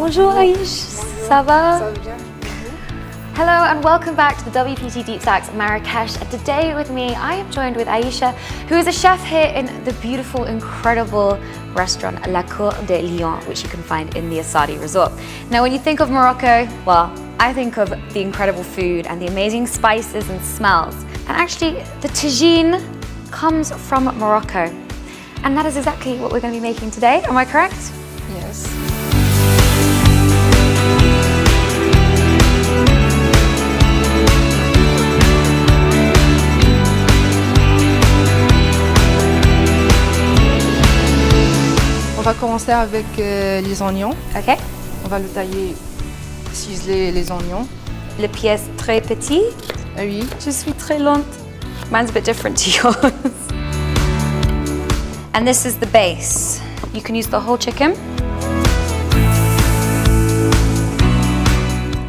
Bonjour Aïch, ça va? Ça va bien. Hello and welcome back to the WPT Deep Stacks Marrakesh. And today with me, I am joined with Aisha, who is a chef here in the beautiful, incredible restaurant La Cour de Lion, which you can find in the Asadi Resort. Now, when you think of Morocco, well, I think of the incredible food and the amazing spices and smells. And actually, the tajine comes from Morocco. And that is exactly what we're going to be making today. Am I correct? Yes. On va commencer avec les oignons. Okay. On va le tailler, ciseler les oignons. Le pièce très petit. Ah oui. Je suis très lente. Mine's a bit different to yours. And this is the base. You can use the whole chicken.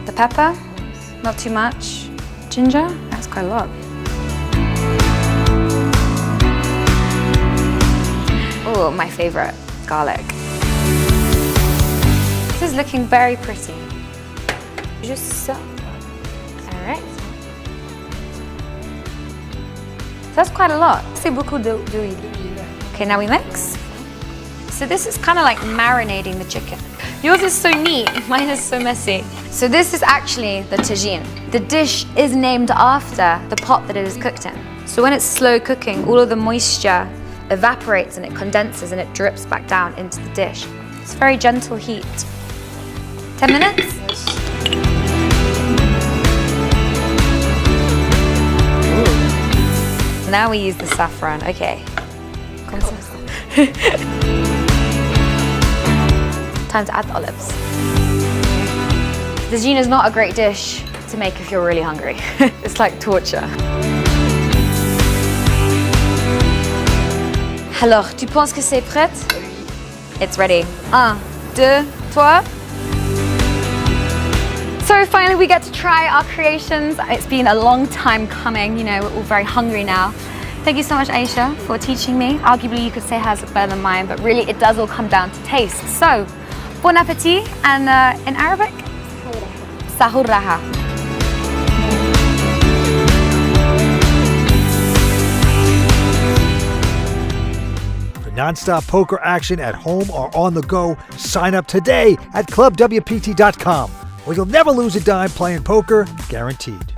The pepper, not too much. Ginger, that's quite a lot. Oh, my favorite, garlic. This is looking very pretty. Just so. All right. So that's quite a lot. C'est beaucoup d'huile. Okay, now we mix. So this is kind of like marinating the chicken. Yours is so neat, mine is so messy. So this is actually the tajine. The dish is named after the pot that it is cooked in. So when it's slow cooking, all of the moisture evaporates and it condenses and it drips back down into the dish. It's very gentle heat. 10 minutes? Ooh. Now we use the saffron, okay. Time to add the olives. The tajine is not a great dish to make if you're really hungry. It's like torture. Alors, tu penses que c'est prêt? It's ready. 1, 2, 3. So finally we get to try our creations. It's been a long time coming, you know, we're all very hungry now. Thank you so much, Aisha, for teaching me. Arguably, you could say hers is better than mine, but really it does all come down to taste. So, bon appetit, and in Arabic? Sahur raha. For non-stop poker action at home or on the go, sign up today at clubwpt.com, where you'll never lose a dime playing poker, guaranteed.